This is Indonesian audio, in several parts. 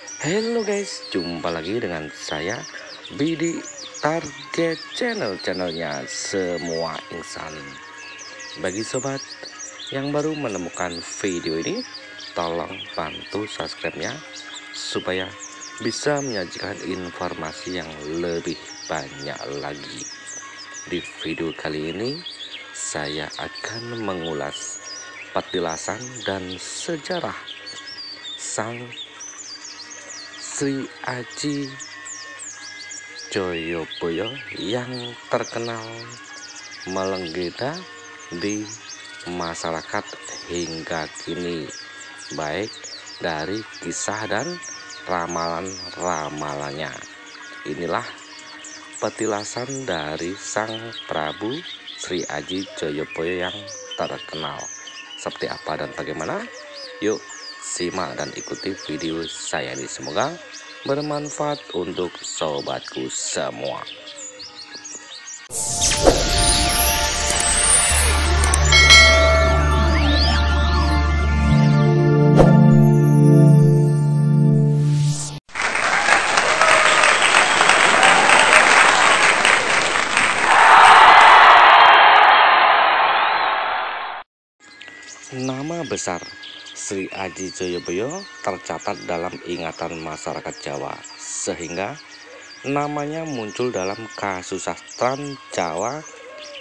Halo guys, jumpa lagi dengan saya Bidi Target channelnya semua insan. Bagi sobat yang baru menemukan video ini, tolong bantu subscribe-nya supaya bisa menyajikan informasi yang lebih banyak lagi. Di video kali ini saya akan mengulas petilasan dan sejarah Sang Sri Aji Joyoboyo yang terkenal melenggeda di masyarakat hingga kini, baik dari kisah dan ramalan-ramalannya. Inilah petilasan dari Sang Prabu Sri Aji Joyoboyo yang terkenal. Seperti apa dan bagaimana? Yuk simak dan ikuti video saya ini, semoga bermanfaat untuk sobatku semua. Nama besar Sri Aji Joyoboyo tercatat dalam ingatan masyarakat Jawa, sehingga namanya muncul dalam kasusastran Jawa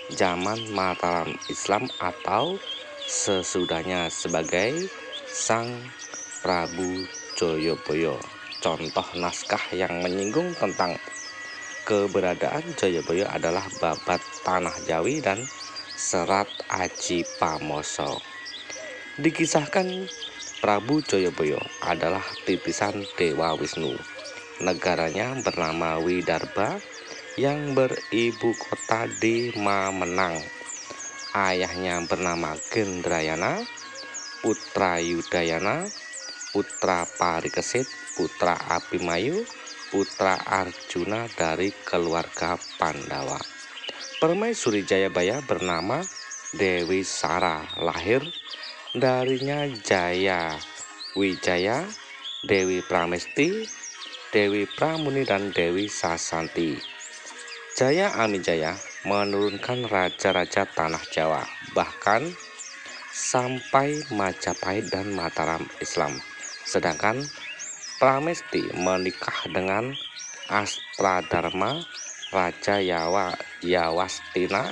zaman Mataram Islam atau sesudahnya sebagai Sang Prabu Joyoboyo. Contoh naskah yang menyinggung tentang keberadaan Joyoboyo adalah Babat Tanah Jawi dan Serat Aji Pamoso. Dikisahkan Prabu Joyoboyo adalah titisan Dewa Wisnu. Negaranya bernama Widarba yang beribu kota di Mamenang. Ayahnya bernama Gendrayana, putra Yudayana, putra Parikesit, putra Abimayu, putra Arjuna dari keluarga Pandawa. Permaisuri Jayabaya bernama Dewi Sara, lahir darinya Jaya Wijaya, Dewi Pramesti, Dewi Pramuni dan Dewi Sasanti. Jaya Amijaya menurunkan raja-raja tanah Jawa, bahkan sampai Majapahit dan Mataram Islam. Sedangkan Pramesti menikah dengan Astradharma, Raja Yawastina,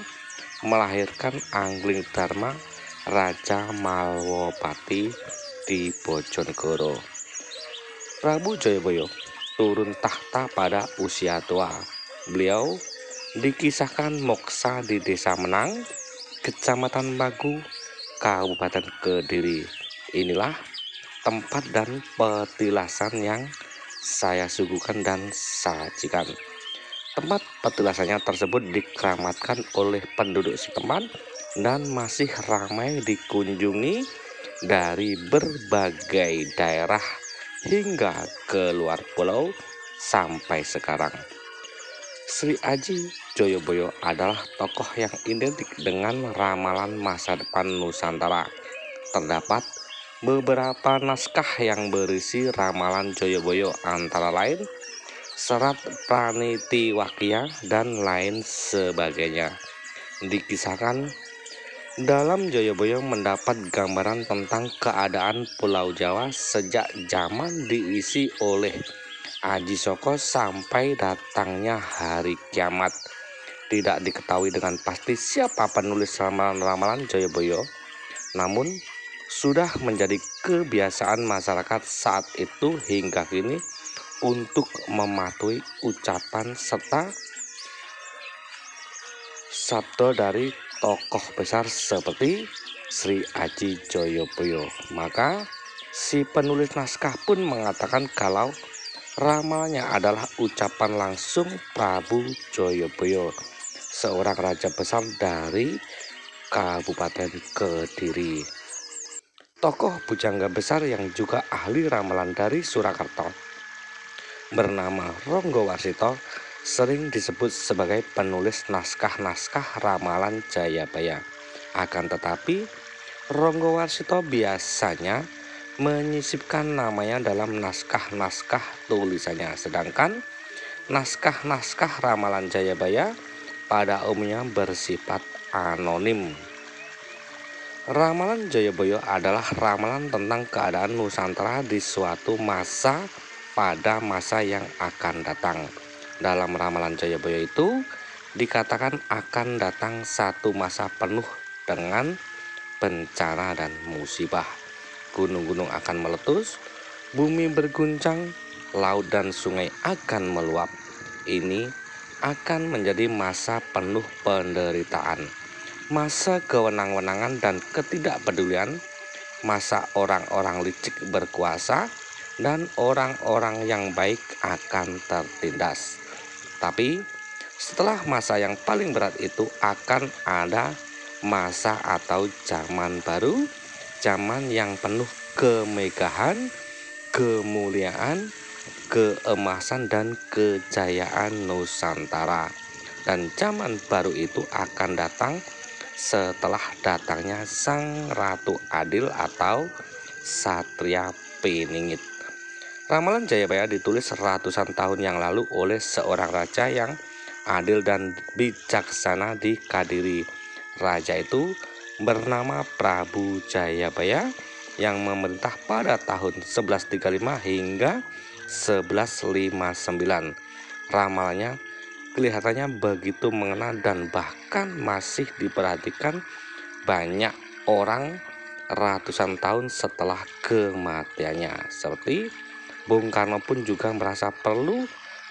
melahirkan Angling Dharma, Raja Malwapati di Bojonegoro. Prabu Joyoboyo turun tahta pada usia tua. Beliau dikisahkan moksa di Desa Menang, Kecamatan Bagu, Kabupaten Kediri. Inilah tempat dan petilasan yang saya suguhkan dan sajikan. Tempat petilasannya tersebut dikeramatkan oleh penduduk setempat dan masih ramai dikunjungi dari berbagai daerah hingga ke luar pulau sampai sekarang. Sri Aji Joyoboyo adalah tokoh yang identik dengan ramalan masa depan Nusantara. Terdapat beberapa naskah yang berisi ramalan Joyoboyo, antara lain Serat Pranitiwakya dan lain sebagainya. Dikisahkan dalam Joyoboyo mendapat gambaran tentang keadaan Pulau Jawa sejak zaman diisi oleh Aji Soko sampai datangnya hari kiamat. Tidak diketahui dengan pasti siapa penulis ramalan-ramalan Joyoboyo, namun sudah menjadi kebiasaan masyarakat saat itu hingga kini untuk mematuhi ucapan serta sabda dari tokoh besar seperti Sri Aji Joyoboyo. Maka si penulis naskah pun mengatakan kalau ramalannya adalah ucapan langsung Prabu Joyoboyo, seorang raja besar dari Kabupaten Kediri. Tokoh bujangga besar yang juga ahli ramalan dari Surakarta bernama Ronggowarsito sering disebut sebagai penulis naskah-naskah ramalan Jayabaya. Akan tetapi Ronggowarsito biasanya menyisipkan namanya dalam naskah-naskah tulisannya, sedangkan naskah-naskah ramalan Jayabaya pada umumnya bersifat anonim. Ramalan Jayabaya adalah ramalan tentang keadaan Nusantara di suatu masa pada masa yang akan datang. Dalam ramalan Jayabaya itu dikatakan akan datang satu masa penuh dengan bencana dan musibah. Gunung-gunung akan meletus, bumi berguncang, laut dan sungai akan meluap. Ini akan menjadi masa penuh penderitaan, masa kewenang-wenangan dan ketidakpedulian, masa orang-orang licik berkuasa dan orang-orang yang baik akan tertindas. Tapi setelah masa yang paling berat itu akan ada masa atau zaman baru, zaman yang penuh kemegahan, kemuliaan, keemasan dan kejayaan Nusantara. Dan zaman baru itu akan datang setelah datangnya Sang Ratu Adil atau Satria Piningit. Ramalan Jayabaya ditulis ratusan tahun yang lalu oleh seorang raja yang adil dan bijaksana di Kadiri. Raja itu bernama Prabu Jayabaya yang memerintah pada tahun 1135 hingga 1159. Ramalannya kelihatannya begitu mengena dan bahkan masih diperhatikan banyak orang ratusan tahun setelah kematiannya. Seperti Bung Karno pun juga merasa perlu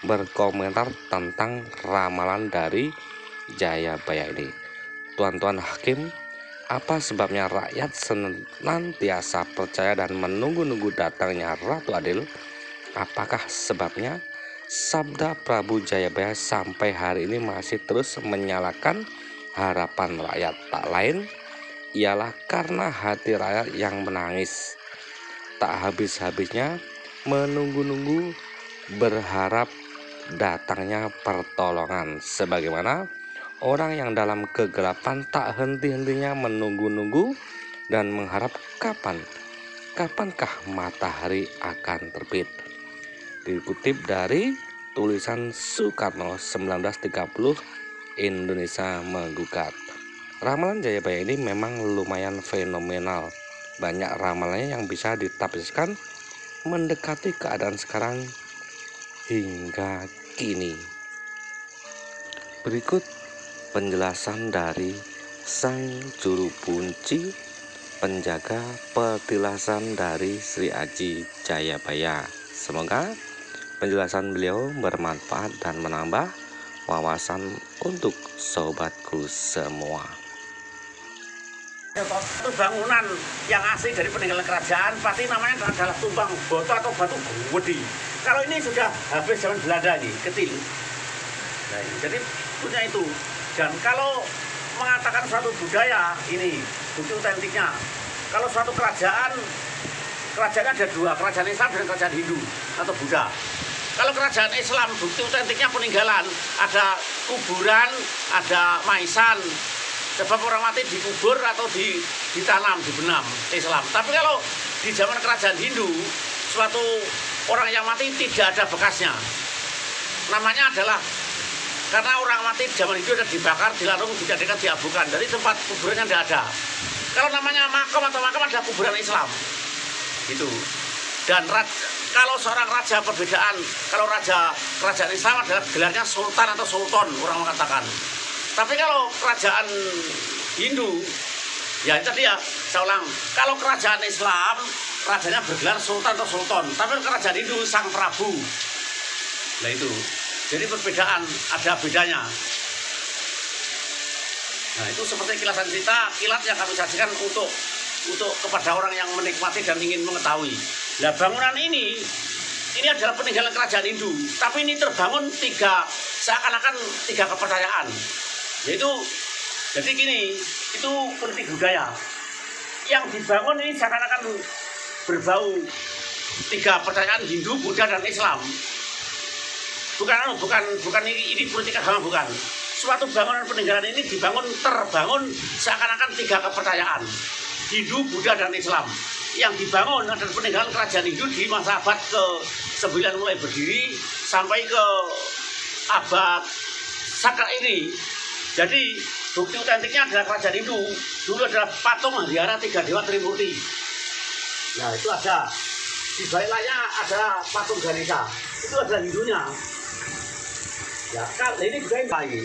berkomentar tentang ramalan dari Jayabaya ini. Tuan-tuan hakim, apa sebabnya rakyat senantiasa percaya dan menunggu-nunggu datangnya Ratu Adil? Apakah sebabnya sabda Prabu Jayabaya sampai hari ini masih terus menyalakan harapan rakyat? Tak lain ialah karena hati rakyat yang menangis, tak habis-habisnya menunggu-nunggu berharap datangnya pertolongan, sebagaimana orang yang dalam kegelapan tak henti-hentinya menunggu-nunggu dan mengharap kapankah matahari akan terbit. Dikutip dari tulisan Soekarno 1930, Indonesia Menggugat. Ramalan Jayabaya ini memang lumayan fenomenal. Banyak ramalannya yang bisa ditafsirkan mendekati keadaan sekarang hingga kini. Berikut penjelasan dari sang juru kunci penjaga petilasan dari Sri Aji Jayabaya. Semoga penjelasan beliau bermanfaat dan menambah wawasan untuk sobatku semua. Itu bangunan yang asli dari peninggalan kerajaan pasti namanya adalah tumbang boto atau batu gede. Kalau ini sudah habis zaman Belanda ini, kecil. Nah, jadi punya itu. Dan kalau mengatakan suatu budaya ini bukti otentiknya, kalau suatu kerajaannya ada dua, kerajaan Islam dan kerajaan Hindu atau Buddha. Kalau kerajaan Islam bukti otentiknya peninggalan, ada kuburan, ada maisan, sebab orang mati dikubur atau ditanam, dibenam Islam. Tapi kalau di zaman kerajaan Hindu, suatu orang yang mati tidak ada bekasnya. Namanya adalah karena orang mati zaman Hindu ada dibakar, dilarung, dijadikan diabukan. Dari tempat kuburannya tidak ada. Kalau namanya makam atau makam adalah kuburan Islam. Gitu. Dan kalau seorang raja perbedaan, kalau kerajaan Islam adalah gelarnya sultan atau sultan, orang mengatakan. Tapi kalau kerajaan Hindu, ya tadi ya saya ulang, kalau kerajaan Islam rajanya bergelar sultan atau sultan, tapi kerajaan Hindu sang prabu. Nah itu, jadi perbedaan, ada bedanya. Nah itu seperti kilasan cerita, kilat yang kami sajikan untuk kepada orang yang menikmati dan ingin mengetahui. Nah bangunan ini adalah peninggalan kerajaan Hindu, tapi ini terbangun seakan-akan tiga kepercayaan. Yaitu, jadi gini, itu politik budaya. Yang dibangun ini seakan-akan berbau tiga kepercayaan Hindu, Buddha dan Islam. Bukan ini politik agama, bukan. Suatu bangunan peninggalan ini terbangun seakan-akan tiga kepercayaan Hindu, Buddha dan Islam. yang dibangun adalah peninggalan kerajaan Hindu di masa abad ke-9 mulai berdiri sampai ke abad sakral ini. Jadi bukti otentiknya adalah kerajaan Hindu. Dulu adalah patung Harihara 3 Dewa Trimurti. Nah itu ada. Di balik layar ada patung Ganesha. Itu adalah Hindunya. Ya, ini juga yang lain.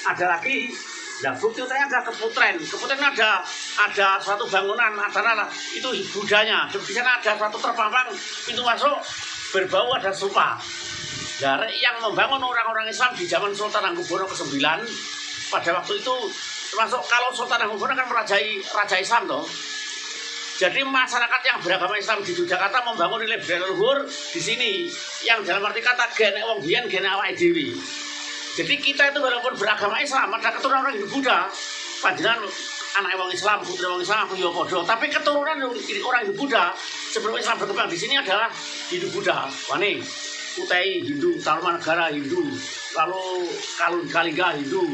Ada lagi. Nah, bukti utamanya ada Keputren. Keputren ada suatu bangunan, ada itu Budanya. Di sana ada suatu terpampang pintu masuk berbau ada stupa. Nah, yang membangun orang-orang Islam di zaman Sultan Hamengkubuwono ke-9 pada waktu itu termasuk kalau Sultan Hamengkubuwono kan merajai Raja Islam toh. Jadi masyarakat yang beragama Islam di Yogyakarta membangun nilai budaya leluhur di sini yang dalam arti kata gene wong biyen gene awake dhewe. Jadi kita itu walaupun beragama Islam, ada keturunan orang Hindu Buddha, panjenengan anak orang Islam, putri orang Islam, aku yo podo. Tapi keturunan orang Hindu Buddha sebelum Islam berkembang di sini adalah Hindu Buddha. Wani, Kutai Hindu, Tarumanegara Hindu, lalu Kalingga Hindu,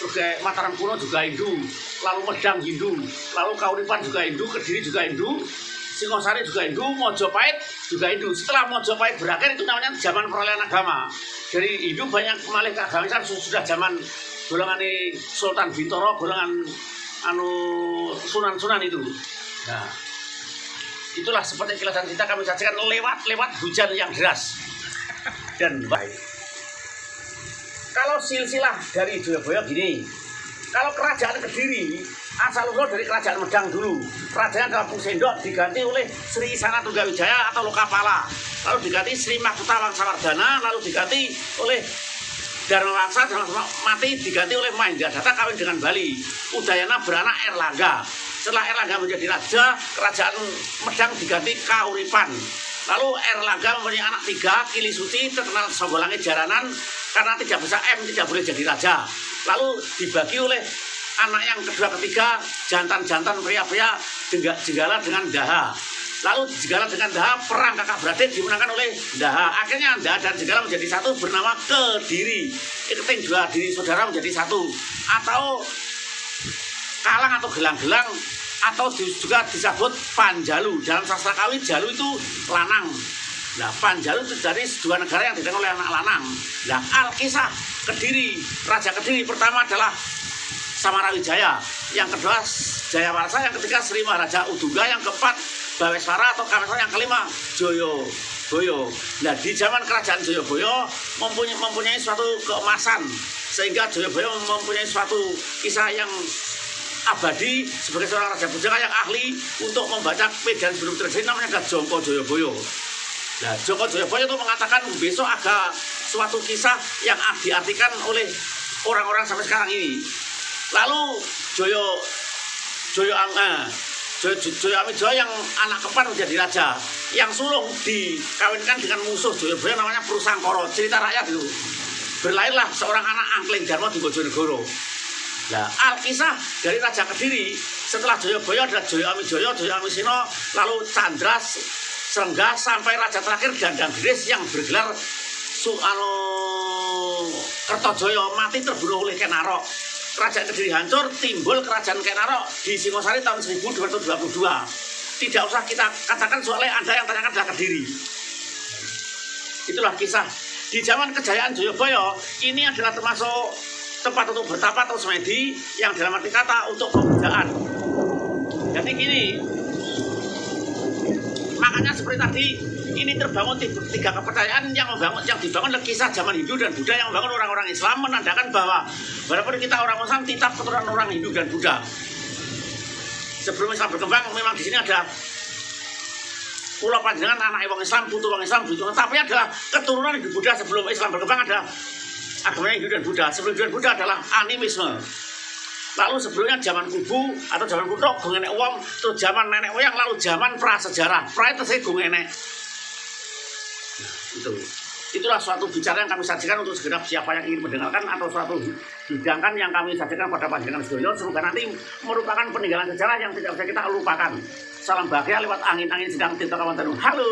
terus kayak Mataram Kuno juga Hindu, lalu Medang Hindu, lalu Kauripan juga Hindu, Kediri juga Hindu, Singosari juga Hindu, Mojopahit juga Hindu. Setelah Mojopahit berakhir itu namanya zaman perolehan agama. Dari Hindu banyak malih ke agama Islam sudah zaman golongan Sultan Bintoro, golongan Sunan-Sunan itu. Nah, itulah seperti kilasan kita kami sajikan lewat hujan yang deras dan baik. Kalau silsilah dari Jayabaya gini, kalau kerajaan Kediri asal-usul dari kerajaan Medang dulu. Kerajaan Kampung Sendok diganti oleh Sri Isana Tunggawijaya atau Lokapala. Lalu diganti Sri Mahkota Wangsawardhana, lalu diganti oleh Dharma Wangsa mati diganti oleh Mahendradatta kawin dengan Bali. Udayana beranak Erlangga. Setelah Erlangga menjadi raja, kerajaan Medang diganti Kauripan. Lalu Erlangga mempunyai anak 3, Kilisuti terkenal Songgolangit Jaranan karena tidak bisa tidak boleh jadi raja. Lalu dibagi oleh anak yang kedua ketiga, jantan-jantan pria-pria Jenggala dengan Daha. Lalu Jenggala dengan Daha perang kakak beradik dimenangkan oleh Daha. Akhirnya Daha dan Jenggala menjadi satu bernama Kediri. Iketing dua diri saudara menjadi satu. Atau Kalang atau Gelang-gelang atau juga disebut Panjalu. Dalam sastra Kawi Jalu itu lanang. Nah, Panjalu itu dari dua negara yang dipegang oleh anak lanang. Nah, Alkisah Kediri, Raja Kediri pertama adalah Samarawijaya, yang kedua Jayawarsa, yang ketiga Sri Maharaja Udungga, yang keempat Baweswara atau Kameswara, yang kelima Joyoboyo. Nah, di zaman kerajaan Joyoboyo mempunyai suatu keemasan, sehingga Joyoboyo mempunyai suatu kisah yang abadi sebagai seorang raja bujang yang ahli untuk membaca medan sebelum terjadi, namanya adalah Jongko Joyoboyo. Nah, Jongko Joyoboyo itu mengatakan besok ada suatu kisah yang diartikan oleh orang-orang sampai sekarang ini. Lalu Joyo Amijoyo yang anak keempat menjadi raja, yang sulung dikawinkan dengan musuh Joyoboyo namanya Prusangkara. Cerita rakyat itu. Berlahirlah seorang anak angkling Darma di Bojonegoro. Nah, Alkisah dari Raja Kediri setelah Joyoboyo adalah Joyo Amijoyo, Joyo Amisino, lalu Candra, Srengga sampai raja terakhir Dandang Gris yang bergelar Kertojoyo mati terbunuh oleh Kenarok. Kerajaan Kediri hancur, timbul kerajaan Kenarok di Singosari tahun 1222. Tidak usah kita katakan soalnya Anda yang tanyakan adalah Kediri. Itulah kisah. Di zaman kejayaan Joyoboyo, ini adalah termasuk tempat untuk bertapa atau semedi yang dalam arti kata untuk pembudayaan. Jadi gini, makanya seperti tadi, ini terbangun 3 kepercayaan yang dibangun oleh kisah zaman Hindu dan Buddha yang membangun orang-orang Islam, menandakan bahwa walaupun kita orang Islam tetap keturunan orang Hindu dan Buddha. Sebelum Islam berkembang memang di sini ada pulau panjenengan anak wong Islam, putu wong Islam, tapi adalah keturunan Hindu Buddha. Sebelum Islam berkembang ada agama Hindu dan Buddha. Sebelum Hindu dan Buddha adalah animisme. Lalu sebelumnya zaman kubu atau zaman kuno gongenek wong, terus zaman nenek moyang, lalu zaman prasejarah. Pra itu saya gongenek. Nah, itulah suatu bicara yang kami sajikan untuk segenap siapa yang ingin mendengarkan atau suatu hidangan yang kami sajikan pada panjenengan sedaya. Semoga nanti merupakan peninggalan sejarah yang tidak bisa kita lupakan. Salam bahagia lewat angin-angin sedang tinta kawan. Halo.